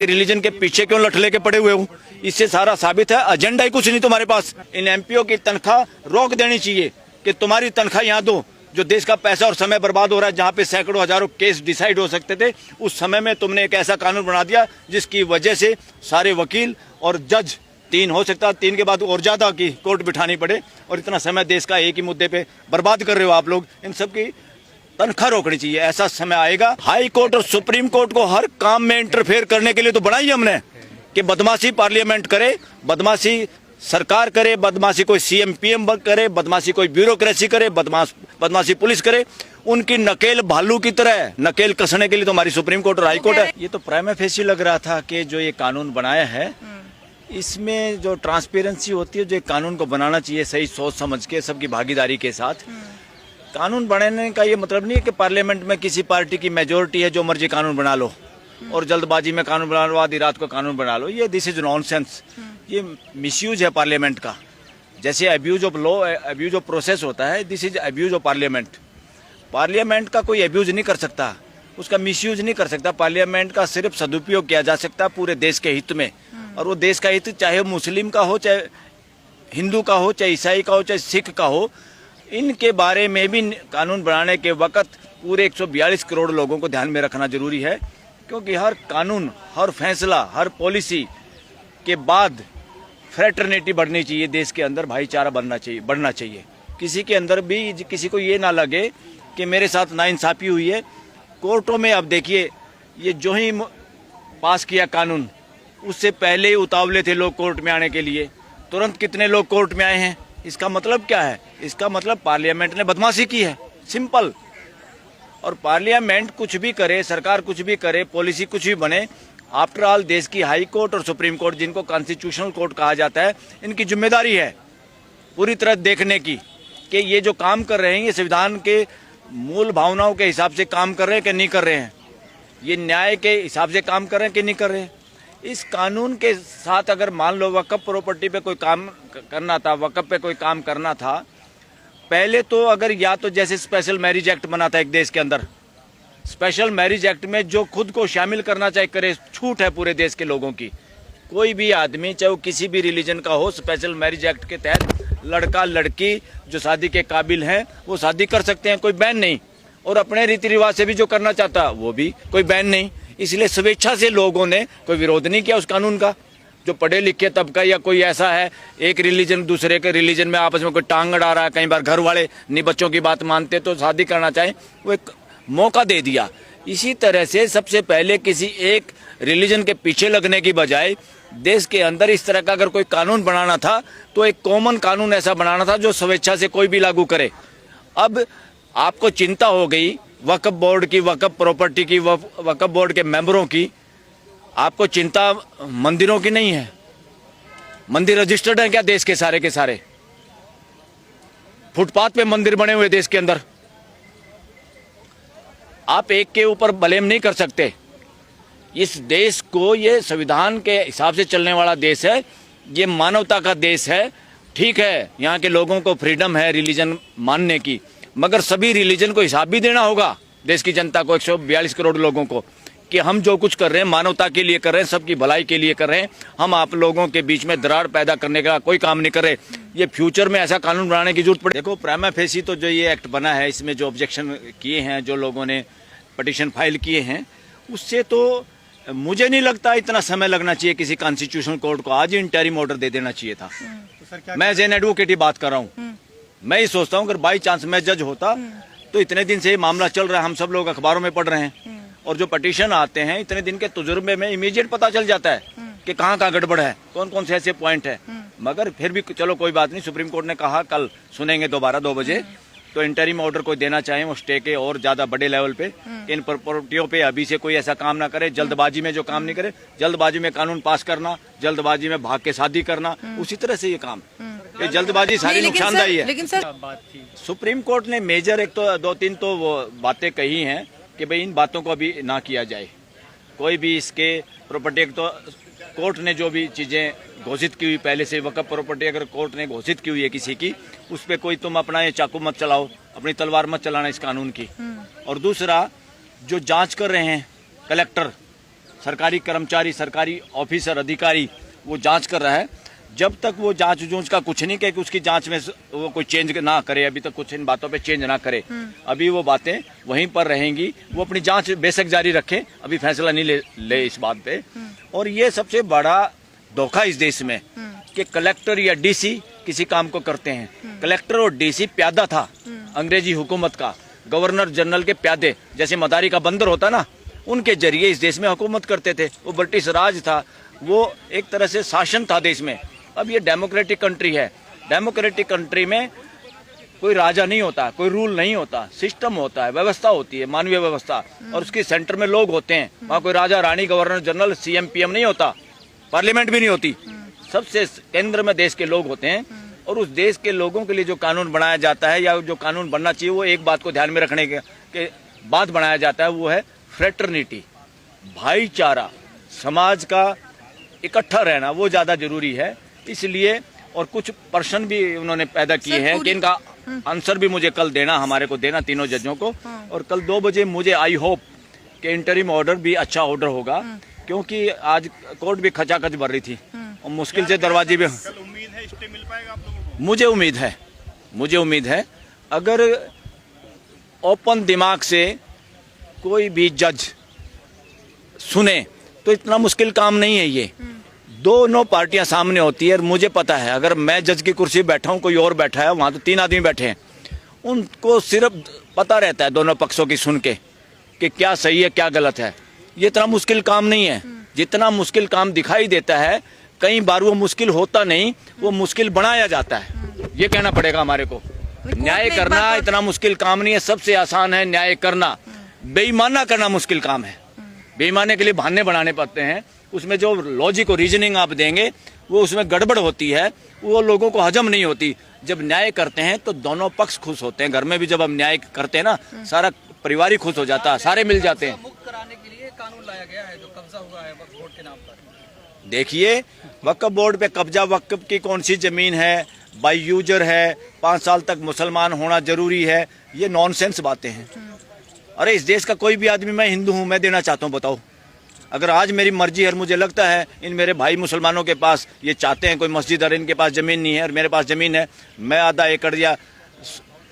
Religion के पीछे क्यों लठ लेके पड़े हुए हो? इससे सारा साबित है एजेंडा ही कुछ नहीं तुम्हारे पास। इन एमपीओ की तनख्वाह रोक देनी चाहिए कि तुम्हारी तनख्वाह यहाँ दो। जो देश का पैसा और समय बर्बाद हो रहा है, जहाँ पे सैकड़ों हजारों केस डिसाइड हो सकते थे, उस समय में तुमने एक ऐसा कानून बना दिया जिसकी वजह से सारे वकील और जज, 3 हो सकता है, 3 के बाद और ज्यादा की कोर्ट बिठानी पड़े, और इतना समय देश का एक ही मुद्दे पे बर्बाद कर रहे हो आप लोग। इन सब की तनख्वाह रोकनी चाहिए। ऐसा समय आएगा, हाई कोर्ट और सुप्रीम कोर्ट को हर काम में इंटरफेयर करने के लिए तो बनाई हमने कि बदमाशी पार्लियामेंट करे, बदमाशी सरकार करे, बदमाशी कोई सीएम पीएम करे, बदमाशी कोई ब्यूरोक्रेसी करे, बदमाशी पुलिस करे। उनकी नकेल भालू की तरह नकेल कसने के लिए तो हमारी सुप्रीम कोर्ट और हाई कोर्ट है। ये तो प्राइमा फेसी लग रहा था कि जो ये कानून बनाया है इसमें जो ट्रांसपेरेंसी होती है, जो एक कानून को बनाना चाहिए सही सोच समझ के, सबकी भागीदारी के साथ। कानून बनाने का ये मतलब नहीं है कि पार्लियामेंट में किसी पार्टी की मेजोरिटी है, जो मर्जी कानून बना लो और जल्दबाजी में कानून बना लो, आधी रात को कानून बना लो। ये दिस इज नॉनसेंस। ये मिसयूज है पार्लियामेंट का। जैसे abuse of law, abuse of process होता है, this is abuse of parliament. Parliament का कोई अब्यूज नहीं कर सकता, उसका मिसयूज नहीं कर सकता। पार्लियामेंट का सिर्फ सदुपयोग किया जा सकता है पूरे देश के हित में, और वो देश का हित चाहे मुस्लिम का हो, चाहे हिंदू का हो, चाहे ईसाई का हो, चाहे सिख का हो। इनके बारे में भी कानून बनाने के वक्त पूरे 142 करोड़ लोगों को ध्यान में रखना जरूरी है, क्योंकि हर कानून, हर फैसला, हर पॉलिसी के बाद फ्रेटर्निटी बढ़नी चाहिए देश के अंदर, भाईचारा बढ़ना चाहिए। किसी के अंदर भी किसी को ये ना लगे कि मेरे साथ नाइंसाफी हुई है। कोर्टों में अब देखिए, ये जो ही पास किया कानून, उससे पहले ही उतावले थे लोग कोर्ट में आने के लिए। तुरंत कितने लोग कोर्ट में आए हैं? इसका मतलब क्या है? इसका मतलब पार्लियामेंट ने बदमाशी की है, सिंपल। और पार्लियामेंट कुछ भी करे, सरकार कुछ भी करे, पॉलिसी कुछ भी बने, आफ्टर ऑल देश की हाई कोर्ट और सुप्रीम कोर्ट, जिनको कॉन्स्टिट्यूशनल कोर्ट कहा जाता है, इनकी जिम्मेदारी है पूरी तरह देखने की कि ये जो काम कर रहे हैं ये संविधान के मूल भावनाओं के हिसाब से काम कर रहे हैं कि नहीं कर रहे हैं, ये न्याय के हिसाब से काम कर रहे हैं कि नहीं कर रहे हैं। इस कानून के साथ अगर मान लो वक्फ प्रॉपर्टी पे कोई काम करना था, वक्फ पे कोई काम करना था, पहले तो अगर या तो जैसे स्पेशल मैरिज एक्ट बना था एक देश के अंदर, स्पेशल मैरिज एक्ट में जो खुद को शामिल करना चाहे करे, छूट है पूरे देश के लोगों की। कोई भी आदमी चाहे वो किसी भी रिलीजन का हो, स्पेशल मैरिज एक्ट के तहत लड़का लड़की जो शादी के काबिल हैं वो शादी कर सकते हैं, कोई बैन नहीं। और अपने रीति रिवाज से भी जो करना चाहता है वो भी कोई बैन नहीं। इसलिए स्वेच्छा से लोगों ने कोई विरोध नहीं किया उस कानून का। जो पढ़े लिखे तबका या कोई ऐसा है, एक रिलीजन दूसरे के रिलीजन में आपस में कोई टांग अड़ा रहा है, कई बार घर वाले नहीं बच्चों की बात मानते तो शादी करना चाहे, वो एक मौका दे दिया। इसी तरह से सबसे पहले किसी एक रिलीजन के पीछे लगने की बजाय देश के अंदर इस तरह का अगर कोई कानून बनाना था तो एक कॉमन कानून ऐसा बनाना था जो स्वेच्छा से कोई भी लागू करे। अब आपको चिंता हो गई वक्फ बोर्ड की, वक्फ प्रॉपर्टी की, वक्फ बोर्ड के मेंबरों की, आपको चिंता मंदिरों की नहीं है। मंदिर रजिस्टर्ड है क्या देश के सारे के सारे? फुटपाथ पे मंदिर बने हुए देश के अंदर। आप एक के ऊपर ब्लेम नहीं कर सकते। इस देश को, ये संविधान के हिसाब से चलने वाला देश है, ये मानवता का देश है। ठीक है, यहाँ के लोगों को फ्रीडम है रिलीजन मानने की, मगर सभी रिलीजन को हिसाब भी देना होगा देश की जनता को, 142 करोड़ लोगों को, कि हम जो कुछ कर रहे हैं मानवता के लिए कर रहे हैं, सबकी भलाई के लिए कर रहे हैं। हम आप लोगों के बीच में दरार पैदा करने का कोई काम नहीं कर रहे। ये फ्यूचर में ऐसा कानून बनाने की जरूरत पड़े। देखो, प्राइमा फेसी तो जो ये एक्ट बना है, इसमें जो ऑब्जेक्शन किए हैं, जो लोगों ने पिटीशन फाइल किए हैं, उससे तो मुझे नहीं लगता इतना समय लगना चाहिए किसी कॉन्स्टिट्यूशनल कोर्ट को। आज ही इंटरिम ऑर्डर दे देना चाहिए था। मैं एज एन एडवोकेट ही बात कर रहा हूँ। मैं ही सोचता हूँ अगर बाई चांस मैं जज होता तो इतने दिन से ये मामला चल रहा है, हम सब लोग अखबारों में पढ़ रहे हैं, और जो पटिशन आते हैं इतने दिन के तजुर्बे में इमीडिएट पता चल जाता है कि कहाँ कहाँ गड़बड़ है, कौन कौन से ऐसे पॉइंट है। मगर फिर भी चलो कोई बात नहीं, सुप्रीम कोर्ट ने कहा कल सुनेंगे दोबारा 2 बजे, तो इंटरिम ऑर्डर कोई देना चाहे वो स्टे के और ज्यादा बड़े लेवल पे, इन प्रॉपर्टियों पे अभी से कोई ऐसा काम ना करे, जल्दबाजी में जो काम नहीं करे। जल्दबाजी में कानून पास करना, जल्दबाजी में भाग के शादी करना, उसी तरह से ये काम, ये जल्दबाजी सारी नुकसानदायी है। लेकिन सर, सुप्रीम कोर्ट ने मेजर एक तो 2-3 तो वो बातें कही हैं कि भाई इन बातों को अभी ना किया जाए। कोई भी इसके प्रॉपर्टी, तो कोर्ट ने जो भी चीजें घोषित की हुई पहले से, वक्फ प्रॉपर्टी अगर कोर्ट ने घोषित की हुई है किसी की, उस पर कोई तुम अपना ये चाकू मत चलाओ, अपनी तलवार मत चलाना इस कानून की। और दूसरा, जो जांच कर रहे हैं कलेक्टर, सरकारी कर्मचारी, सरकारी ऑफिसर, अधिकारी वो जांच कर रहा है। जब तक वो जांच जूंच का कुछ नहीं कहे कि उसकी जांच में वो कोई चेंज ना करे, अभी तक कुछ इन बातों पे चेंज ना करे, अभी वो बातें वहीं पर रहेंगी। वो अपनी जांच बेशक जारी रखे, अभी फैसला नहीं ले इस बात पे। और ये सबसे बड़ा धोखा इस देश में कि कलेक्टर या डीसी किसी काम को करते हैं। कलेक्टर और डीसी प्यादा था अंग्रेजी हुकूमत का, गवर्नर जनरल के प्यादे, जैसे मदारी का बंदर होता ना, उनके जरिए इस देश में हुकूमत करते थे। वो ब्रिटिश राज था, वो एक तरह से शासन था देश में। अब ये डेमोक्रेटिक कंट्री है। डेमोक्रेटिक कंट्री में कोई राजा नहीं होता, कोई रूल नहीं होता, सिस्टम होता है, व्यवस्था होती है, मानवीय व्यवस्था, और उसके सेंटर में लोग होते हैं। वहाँ कोई राजा, रानी, गवर्नर जनरल, सीएम, पीएम नहीं होता, पार्लियामेंट भी नहीं होती। सबसे केंद्र में देश के लोग होते हैं। और उस देश के लोगों के लिए जो कानून बनाया जाता है या जो कानून बनना चाहिए, वो एक बात को ध्यान में रखने के बाद बनाया जाता है, वो है फ्रेटर्निटी, भाईचारा, समाज का इकट्ठा रहना, वो ज्यादा जरूरी है। इसलिए और कुछ प्रश्न भी उन्होंने पैदा किए हैं कि इनका आंसर भी मुझे कल देना, हमारे को देना, तीनों जजों को। और कल 2 बजे मुझे आई होप कि इंटरिम ऑर्डर भी अच्छा ऑर्डर होगा, क्योंकि आज कोर्ट भी खचाखच भर रही थी और मुश्किल से दरवाजे भी। उम्मीद है स्टे मिल पाएगा आप लोगों को? मुझे उम्मीद है अगर ओपन दिमाग से कोई भी जज सुने तो इतना मुश्किल काम नहीं है ये। दोनों पार्टियां सामने होती है और मुझे पता है अगर मैं जज की कुर्सी बैठा हूं, कोई और बैठा है, वहां तो 3 आदमी बैठे हैं, उनको सिर्फ पता रहता है दोनों पक्षों की सुन के कि क्या सही है क्या गलत है। ये इतना मुश्किल काम नहीं है जितना मुश्किल काम दिखाई देता है। कई बार वो मुश्किल होता नहीं, वो मुश्किल बनाया जाता है। ये कहना पड़ेगा हमारे को। न्याय करना इतना मुश्किल काम नहीं है, सबसे आसान है न्याय करना। बेईमाना करना मुश्किल काम है। बेईमाने के लिए बहाने बनाने पड़ते हैं, उसमें जो लॉजिक और रीजनिंग आप देंगे वो उसमें गड़बड़ होती है, वो लोगों को हजम नहीं होती। जब न्याय करते हैं तो दोनों पक्ष खुश होते हैं। घर में भी जब हम न्याय करते हैं ना, सारा परिवार ही खुश हो जाता है, सारे मिल जाते हैं। मुक्त कराने के लिए कानून लाया गया है जो कब्जा हुआ है वक्फ बोर्ड के नाम पर। देखिए, वक्फ बोर्ड पे कब्जा, वक्फ की कौन सी जमीन है, बाई यूजर है, 5 साल तक मुसलमान होना जरूरी है, ये नॉनसेंस बातें हैं। अरे इस देश का कोई भी आदमी, मैं हिंदू हूं, मैं देना चाहता हूं, बताओ। अगर आज मेरी मर्जी है और मुझे लगता है इन मेरे भाई मुसलमानों के पास ये चाहते हैं कोई मस्जिद और इनके पास जमीन नहीं है और मेरे पास जमीन है, मैं आधा एकड़ या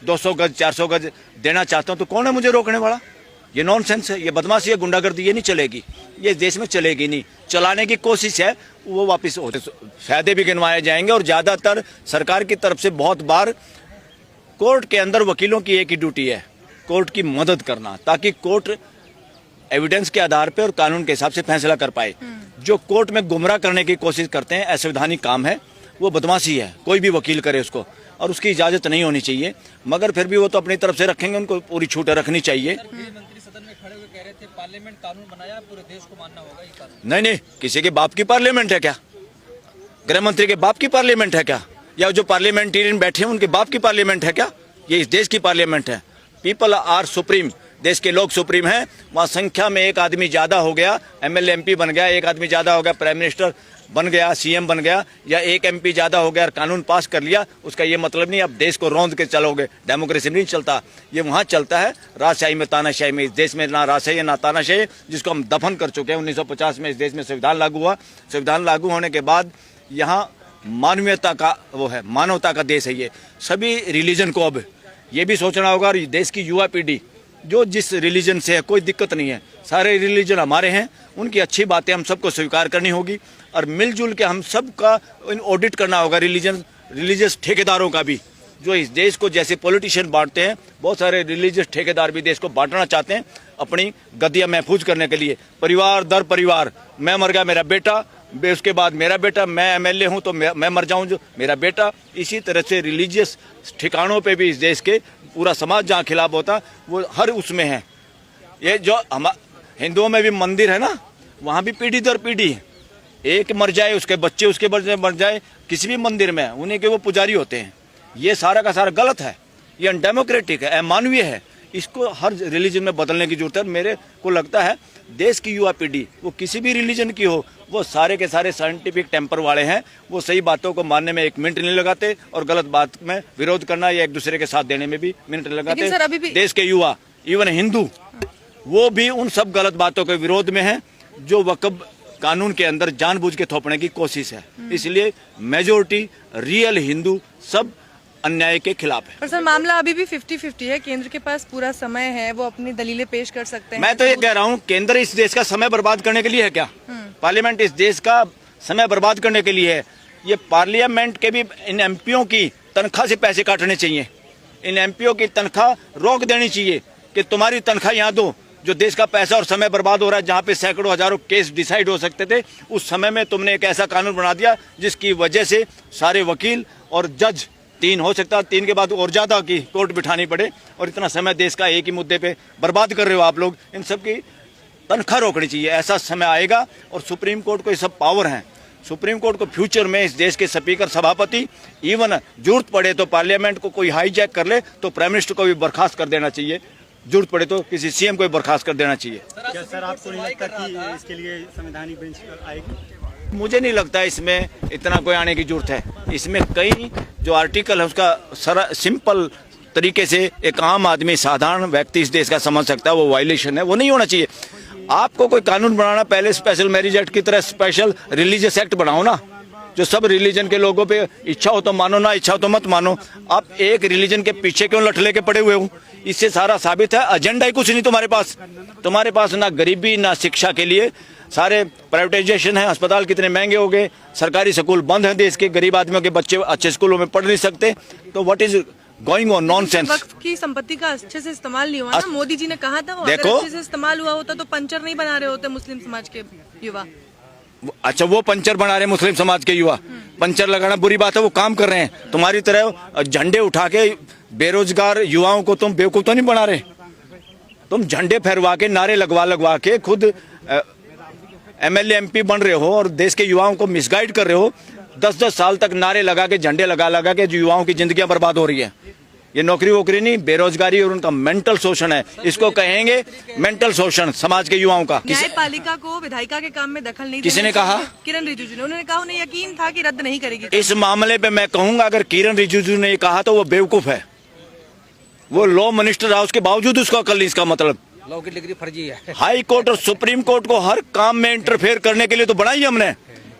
200 गज 400 गज देना चाहता हूं, तो कौन है मुझे रोकने वाला? ये नॉनसेंस है, ये बदमाशी है, गुंडागर्दी, ये नहीं चलेगी, ये देश में चलेगी नहीं। चलाने की कोशिश है, वो वापस फायदे भी गिनवाए जाएंगे। और ज्यादातर सरकार की तरफ से बहुत बार कोर्ट के अंदर वकीलों की एक ही ड्यूटी है, कोर्ट की मदद करना, ताकि कोर्ट एविडेंस के आधार पे और कानून के हिसाब से फैसला कर पाए। जो कोर्ट में गुमराह करने की कोशिश करते हैं, असंवैधानिक काम है, वो बदमाशी है, कोई भी वकील करे उसको, और उसकी इजाजत नहीं होनी चाहिए। मगर फिर भी वो तो अपनी तरफ से रखेंगे, उनको पूरी छूट रखनी चाहिए। मंत्री सदन में खड़े हुए कह रहे थे पार्लियामेंट कानून बनाया, पूरे देश को मानना होगा ये कानून। नहीं, किसी के बाप की पार्लियामेंट है क्या? गृह मंत्री के बाप की पार्लियामेंट है क्या? या जो पार्लियामेंटेरियन बैठे हैं उनके बाप की पार्लियामेंट है क्या? ये इस देश की पार्लियामेंट है। पीपल आर सुप्रीम, देश के लोग सुप्रीम हैं। वहाँ संख्या में एक आदमी ज्यादा हो गया, एमएलए एमपी बन गया, एक आदमी ज्यादा हो गया, प्राइम मिनिस्टर बन गया, सीएम बन गया, या एक एमपी ज्यादा हो गया और कानून पास कर लिया, उसका ये मतलब नहीं अब देश को रौंद के चलोगे। डेमोक्रेसी नहीं चलता, ये वहाँ चलता है राजशाही में, तानाशाही में। इस देश में ना राजशाही है ना तानाशाही, जिसको हम दफन कर चुके हैं। 1950 में इस देश में संविधान लागू हुआ। संविधान लागू होने के बाद यहाँ मानवीयता का वो है, मानवता का देश है ये। सभी रिलीजन को अब ये भी सोचना होगा, और देश की युवा पीढ़ी जो जिस रिलीजन से है, कोई दिक्कत नहीं है, सारे रिलीजन हमारे हैं, उनकी अच्छी बातें हम सबको स्वीकार करनी होगी और मिलजुल के हम सबका ऑडिट करना होगा। रिलीजियस ठेकेदारों का भी, जो इस देश को जैसे पॉलिटिशियन बांटते हैं, बहुत सारे रिलीजियस ठेकेदार भी देश को बांटना चाहते हैं अपनी गद्दियां महफूज करने के लिए। परिवार दर परिवार, मैं मर गया मेरा बेटा, उसके बाद मेरा बेटा, मैं एमएलए हूं तो मैं मर जाऊं जो मेरा बेटा। इसी तरह से रिलीजियस ठिकानों पे भी इस देश के पूरा समाज जहाँ खिलाफ होता वो हर उसमें है। ये जो हम हिंदुओं में भी मंदिर है ना, वहाँ भी पीढ़ी दर पीढ़ी एक मर जाए, उसके बच्चे उसके मर जाए, किसी भी मंदिर में उन्हीं के वो पुजारी होते हैं। ये सारा का सारा गलत है, ये अनडेमोक्रेटिक है, अमानवीय है। इसको हर रिलीजन में बदलने की जरूरत है। मेरे को लगता है देश की युवा पीढ़ी, वो किसी भी रिलीजन की हो, वो सारे के सारे साइंटिफिक टेम्पर वाले हैं। वो सही बातों को मानने में 1 मिनट नहीं लगाते और गलत बात में विरोध करना या एक दूसरे के साथ देने में भी मिनट नहीं लगाते। सर, अभी भी देश के युवा, इवन हिंदू, वो भी उन सब गलत बातों के विरोध में है। जो वक्फ कानून के अंदर जानबूझ के थोपने की कोशिश है। इसलिए मेजोरिटी रियल हिंदू सब अन्याय के खिलाफ है। पर सर मामला अभी भी 50-50 है, केंद्र के पास पूरा समय है, वो अपनी दलीलें पेश कर सकते हैं। मैं तो ये कह रहा हूँ, केंद्र इस देश का समय बर्बाद करने के लिए है क्या? पार्लियामेंट इस देश का समय बर्बाद करने के लिए है। ये पार्लियामेंट के भी इन एमपीओ की तनख्वाह से पैसे काटने चाहिए। इन एमपीओ की तनख्वाह रोक देनी चाहिए कि तुम्हारी तनख्वाह यहाँ दो। जो देश का पैसा और समय बर्बाद हो रहा है, जहाँ पे सैकड़ों हजारों केस डिसाइड हो सकते थे, उस समय में तुमने एक ऐसा कानून बना दिया जिसकी वजह से सारे वकील और जज, 3 हो सकता है, 3 के बाद और ज्यादा की कोर्ट बिठानी पड़े, और इतना समय देश का एक ही मुद्दे पे बर्बाद कर रहे हो आप लोग। इन सब की तनख्वाह रोकनी चाहिए। ऐसा समय आएगा और सुप्रीम कोर्ट को ये सब पावर हैं। सुप्रीम कोर्ट को फ्यूचर में इस देश के स्पीकर, सभापति, इवन जरूरत पड़े तो पार्लियामेंट को कोई हाईजैक कर ले तो प्राइम मिनिस्टर को भी बर्खास्त कर देना चाहिए। जरूरत पड़े तो किसी सीएम को भी बर्खास्त कर देना चाहिए। क्या सर आपको नहीं लगता कि इसके लिए संवैधानिक बेंच आएगी? मुझे नहीं लगता इसमें इतना कोई आने की जरूरत है। इसमें कई जो आर्टिकल है उसका सिंपल तरीके से एक आम आदमी, साधारण व्यक्ति इस देश का समझ सकता है वो वायलेशन है, वो नहीं होना चाहिए। आपको कोई कानून बनाना, पहले स्पेशल मैरिज एक्ट की तरह स्पेशल रिलीजियस एक्ट बनाओ ना, जो सब रिलीजन के लोगों पे इच्छा हो तो मानो, ना इच्छा हो तो मत मानो। आप एक रिलीजन के पीछे क्यों लठ लेके पड़े हुए हो? इससे सारा साबित है एजेंडा ही कुछ नहीं तुम्हारे पास। तुम्हारे पास ना गरीबी ना शिक्षा के लिए, सारे प्राइवेटाइजेशन है, अस्पताल कितने महंगे हो गए, सरकारी स्कूल बंद है, देश के गरीब आदमियों के बच्चे अच्छे स्कूलों में पढ़ नहीं सकते। तो what is going on? Nonsense. वक्फ की संपत्ति का अच्छे से इस्तेमाल नहीं हुआ ना। मोदी जी ने कहा था वो देखो, अगर अच्छे से इस्तेमाल हुआ होता तो पंचर नहीं बना रहे होते मुस्लिम समाज के युवा। अच्छा, वो पंचर बना रहे मुस्लिम समाज के युवा। पंचर लगाना बुरी बात है, वो काम कर रहे हैं। तुम्हारी तरह झंडे उठा के बेरोजगार युवाओं को तुम बेवकूफ तो नहीं बना रहे। तुम झंडे फहरवा के, नारे लगवा के खुद एमएलए एमपी बन रहे हो और देश के युवाओं को मिसगाइड कर रहे हो। 10-10 साल तक नारे लगा के, झंडे लगा के जो युवाओं की जिंदगियां बर्बाद हो रही है। ये नौकरी वोकरी नहीं, बेरोजगारी और उनका मेंटल शोषण है। इसको कहेंगे मेंटल शोषण समाज के युवाओं का। न्यायपालिका को विधायिका के काम में दखल नहीं किसी ने देना कहा? चाहिए। किरण रिजिजू ने, उन्होंने कहा उन्हें यकीन था कि रद्द नहीं करेगी। इस मामले पे मैं कहूंगा, अगर किरण रिजिजू ने ये कहा तो वो बेवकूफ है। वो लॉ मिनिस्टर रहा, उसके बावजूद उसको अकल नहीं। इसका मतलब लॉ की डिग्री फर्जी है। हाई कोर्ट और सुप्रीम कोर्ट को हर काम में इंटरफेयर करने के लिए तो बनाई हमने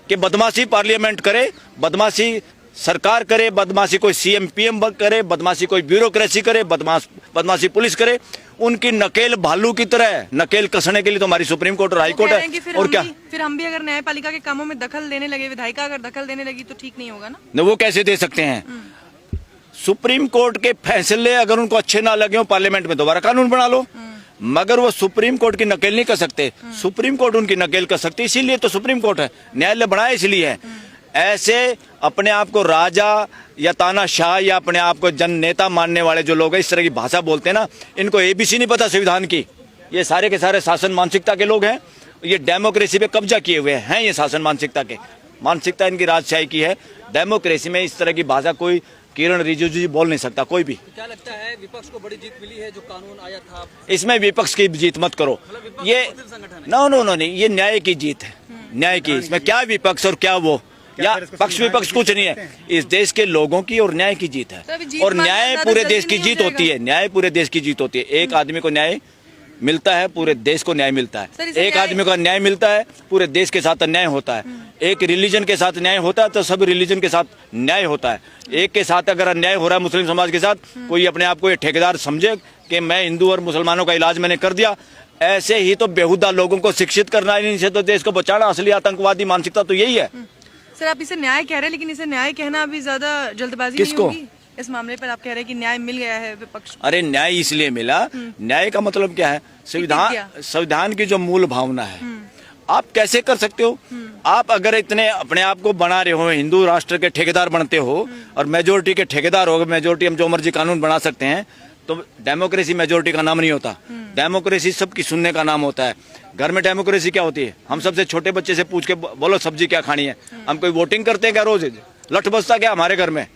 कि बदमाशी पार्लियामेंट करे, बदमाशी सरकार करे, बदमाशी कोई सीएम पीएम करे, बदमाशी कोई ब्यूरोक्रेसी करे, बदमाशी पुलिस करे। उनकी नकेल भालू की तरह नकेल कसने के लिए तो हमारी सुप्रीम कोर्ट और हाई कोर्ट है। और क्या फिर हम भी अगर न्यायपालिका के कामों में दखल देने लगे, विधायिका अगर दखल देने लगी तो ठीक नहीं होगा ना। वो कैसे दे सकते हैं? सुप्रीम कोर्ट के फैसले अगर उनको अच्छे ना लगे हो, पार्लियामेंट में दोबारा कानून बना लो। मगर वो सुप्रीम कोर्ट की नकेल नहीं कर सकते। सुप्रीम कोर्ट उनकी नकेल कर सकती, इसीलिए तो सुप्रीम कोर्ट है, न्यायालय बनाया इसलिए है। ऐसे अपने आप को राजा या तानाशाह या अपने आप को जन नेता मानने वाले जो लोग हैं, इस तरह की भाषा बोलते हैं ना, इनको एबीसी नहीं पता संविधान की। ये सारे के सारे शासन मानसिकता के लोग हैं। ये डेमोक्रेसी पे कब्जा किए हुए हैं। ये शासन मानसिकता इनकी राजशाही की है। डेमोक्रेसी में इस तरह की भाषा कोई किरण रिजिजू जी बोल नहीं सकता, कोई भी। क्या लगता है विपक्ष को बड़ी जीत मिली है जो कानून आया था? इसमें विपक्ष की जीत मत करो। ये नो नहीं, ये न्याय की जीत है, न्याय की। इसमें क्या विपक्ष और क्या वो, या पक्ष विपक्ष कुछ नहीं है। इस देश के लोगों की और न्याय की जीत है। और न्याय पूरे देश की जीत होती है। न्याय पूरे देश की जीत होती है। एक आदमी को न्याय मिलता है, पूरे देश को न्याय मिलता है। एक आदमी को न्याय मिलता है, पूरे देश के साथ अन्याय होता है। एक रिलीजन के साथ न्याय होता है तो सब रिलीजन के साथ न्याय होता है। एक के साथ अगर अन्याय हो रहा है मुस्लिम समाज के साथ, कोई अपने आप को ये ठेकेदार समझे कि मैं हिंदू और मुसलमानों का इलाज मैंने कर दिया, ऐसे ही तो बेहुदा लोगों को शिक्षित करना, इनसे तो देश को बचाना। असली आतंकवादी मानसिकता तो यही है। सर आप इसे न्याय कह रहे हैं, लेकिन इसे न्याय कहना अभी ज्यादा जल्दबाजी किसको? नहीं होगी? इस मामले पर आप कह रहे हैं कि न्याय मिल गया है विपक्ष। अरे न्याय इसलिए मिला, न्याय का मतलब क्या है? संविधान की जो मूल भावना है, आप कैसे कर सकते हो? आप अगर इतने अपने आप को बना रहे हो, हिंदू राष्ट्र के ठेकेदार बनते हो और मेजोरिटी के ठेकेदार हो, मेजोरिटी हम जो मर्जी कानून बना सकते हैं, तो डेमोक्रेसी मेजोरिटी का नाम नहीं होता। डेमोक्रेसी सबकी सुनने का नाम होता है। घर में डेमोक्रेसी क्या होती है? हम सबसे छोटे बच्चे से पूछ के बोलो सब्जी क्या खानी है। हम कोई वोटिंग करते हैं क्या? रोज लठ बजता क्या हमारे घर में?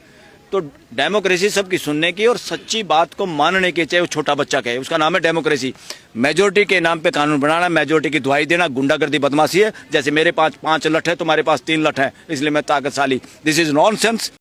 तो डेमोक्रेसी सबकी सुनने की और सच्ची बात को मानने की, चाहे वो छोटा बच्चा कहे, उसका नाम है डेमोक्रेसी। मेजोरिटी के नाम पे कानून बनाना, मेजोरिटी की दुहाई देना गुंडागर्दी बदमाशी है। जैसे मेरे पास 5 लठ है, तुम्हारे पास 3 लठ है, इसलिए मैं ताकतशाली। This is nonsense.